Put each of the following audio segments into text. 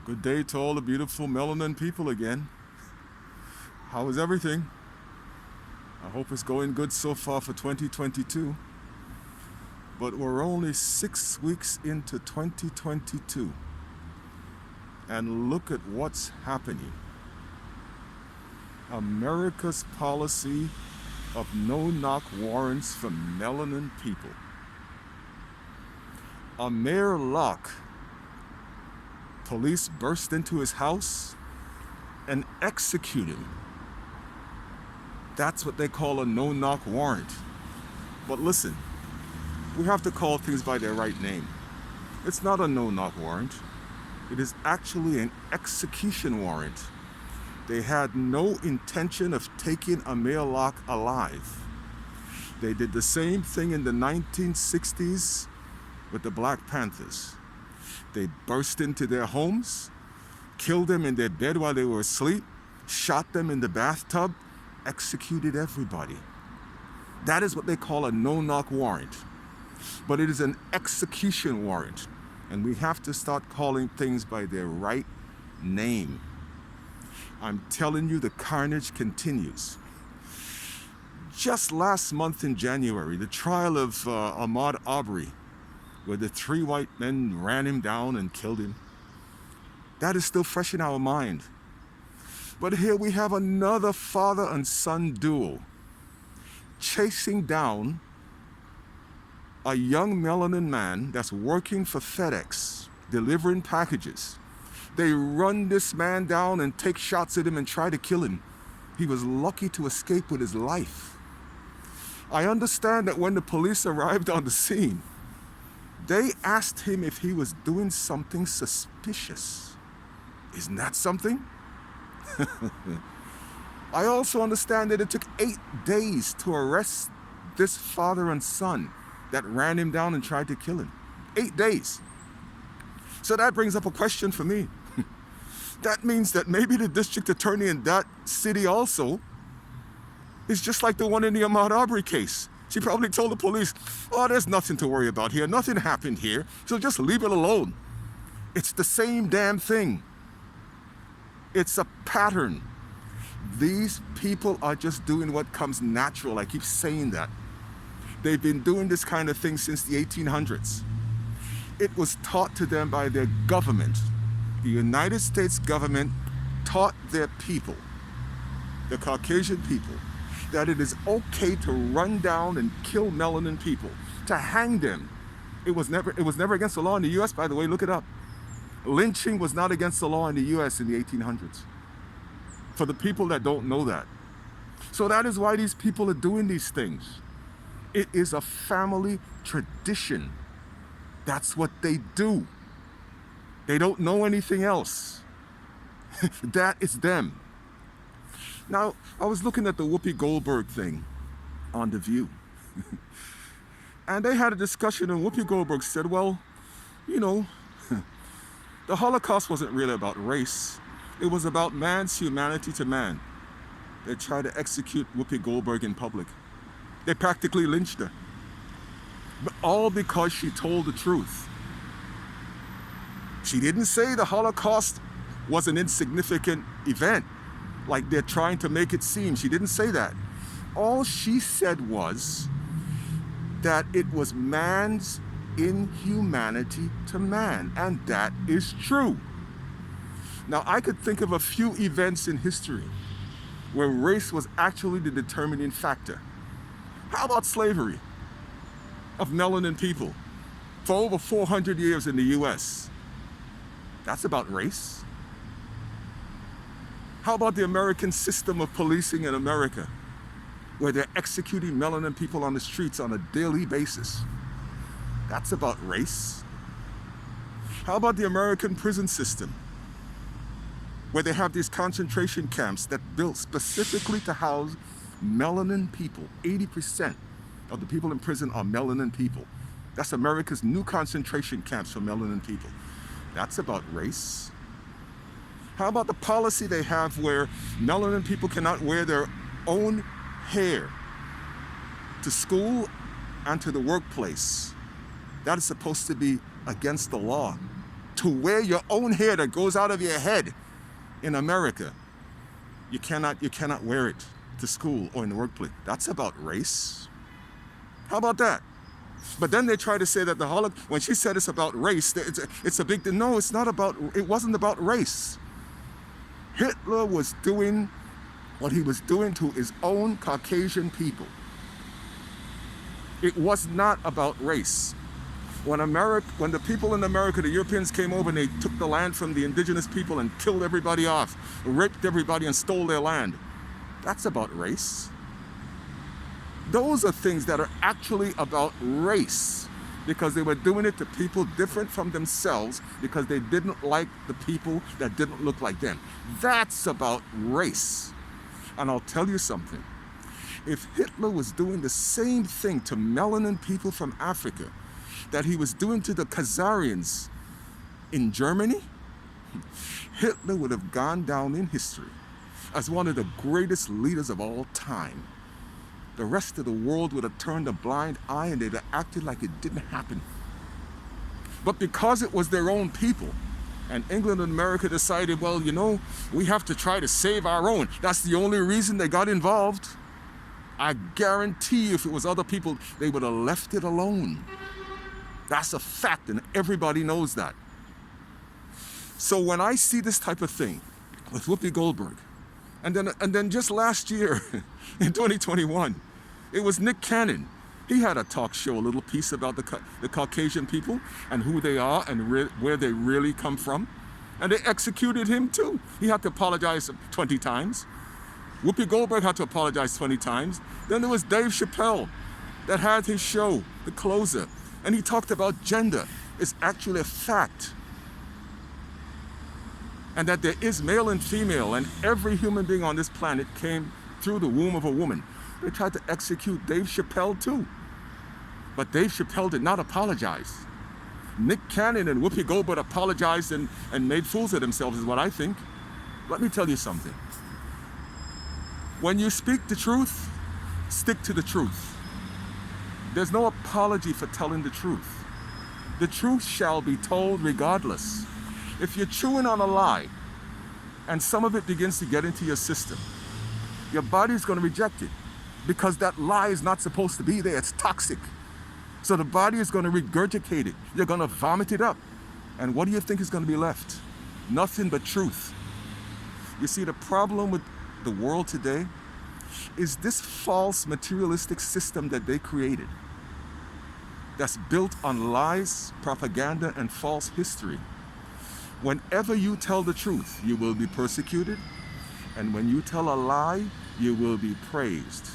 Good day to all the beautiful melanin people again. How is everything? I hope it's going good so far for 2022. But we're only 6 weeks into 2022. And look at what's happening. America's policy of no-knock warrants for melanin people. Amir Locke, police burst into his house and execute him. That's what they call a no-knock warrant. But listen, we have to call things by their right name. It's not a no-knock warrant. It is actually an execution warrant. They had no intention of taking Amir Locke alive. They did the same thing in the 1960s with the Black Panthers. They burst into their homes, killed them in their bed while they were asleep, shot them in the bathtub, executed everybody. That is what they call a no-knock warrant. But it is an execution warrant. And we have to start calling things by their right name. I'm telling you, the carnage continues. Just last month in January, the trial of Ahmaud Arbery, where the 3 white men ran him down and killed him. That is still fresh in our mind. But here we have another father and son duo chasing down a young melanin man that's working for FedEx, delivering packages. They run this man down and take shots at him and try to kill him. He was lucky to escape with his life. I understand that when the police arrived on the scene, they asked him if he was doing something suspicious. Isn't that something? I also understand that it took 8 days to arrest this father and son that ran him down and tried to kill him. 8 days. So that brings up a question for me. That means that maybe the district attorney in that city also is just like the one in the Ahmaud Arbery case. She probably told the police, oh, there's nothing to worry about here. Nothing happened here. So just leave it alone. It's the same damn thing. It's a pattern. These people are just doing what comes natural. I keep saying that. They've been doing this kind of thing since the 1800s. It was taught to them by their government. The United States government taught their people, the Caucasian people, that it is okay to run down and kill melanin people, to hang them. It was never against the law in the US, by the way, look it up. Lynching was not against the law in the US in the 1800s. For the people that don't know that. So that is why these people are doing these things. It is a family tradition. That's what they do. They don't know anything else. That is them. Now, I was looking at the Whoopi Goldberg thing on The View. And they had a discussion, and Whoopi Goldberg said, well, you know, the Holocaust wasn't really about race. It was about man's humanity to man. They tried to execute Whoopi Goldberg in public. They practically lynched her. But all because she told the truth. She didn't say the Holocaust was an insignificant event, like they're trying to make it seem. She didn't say that. All she said was that it was man's inhumanity to man, and that is true. Now, I could think of a few events in history where race was actually the determining factor. How about slavery of melanin people for over 400 years in the US? That's about race. How about the American system of policing in America, where they're executing melanin people on the streets on a daily basis? That's about race. How about the American prison system, where they have these concentration camps that built specifically to house melanin people? 80% of the people in prison are melanin people. That's America's new concentration camps for melanin people. That's about race. How about the policy they have where melanin people cannot wear their own hair to school and to the workplace? That is supposed to be against the law. to wear your own hair that goes out of your head in America. You cannot wear it to school or in the workplace. That's about race. How about that? But then they try to say that the Holocaust, when she said it's about race, it's a big, no, it wasn't about race. Hitler was doing what he was doing to his own Caucasian people. It was not about race. When the people in America, the Europeans came over and they took the land from the indigenous people and killed everybody off, raped everybody and stole their land, that's about race. Those are things that are actually about race, because they were doing it to people different from themselves because they didn't like the people that didn't look like them. That's about race. And I'll tell you something. If Hitler was doing the same thing to melanin people from Africa that he was doing to the Khazarians in Germany, Hitler would have gone down in history as one of the greatest leaders of all time. The rest of the world would have turned a blind eye and they'd have acted like it didn't happen. But because it was their own people, and England and America decided, well, you know, we have to try to save our own. That's the only reason they got involved. I guarantee you if it was other people, they would have left it alone. That's a fact, and everybody knows that. So when I see this type of thing with Whoopi Goldberg, and then just last year, in 2021, it was Nick Cannon. He had a talk show, a little piece about the Caucasian people and who they are and where they really come from. And they executed him too. He had to apologize 20 times. Whoopi Goldberg had to apologize 20 times. Then there was Dave Chappelle that had his show, The Closer, and he talked about gender. It's actually a fact. And that there is male and female, and every human being on this planet came through the womb of a woman. They tried to execute Dave Chappelle too. But Dave Chappelle did not apologize. Nick Cannon and Whoopi Goldberg apologized and made fools of themselves, is what I think. Let me tell you something. When you speak the truth, stick to the truth. There's no apology for telling the truth. The truth shall be told regardless. If you're chewing on a lie and some of it begins to get into your system, your body's going to reject it because that lie is not supposed to be there. It's toxic. So the body is going to regurgitate it. You're going to vomit it up. And what do you think is going to be left? Nothing but truth. You see, the problem with the world today is this false materialistic system that they created that's built on lies, propaganda, and false history. Whenever you tell the truth, you will be persecuted. And when you tell a lie, you will be praised.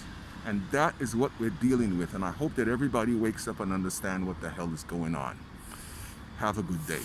And that is what we're dealing with. And I hope that everybody wakes up and understands what the hell is going on. Have a good day.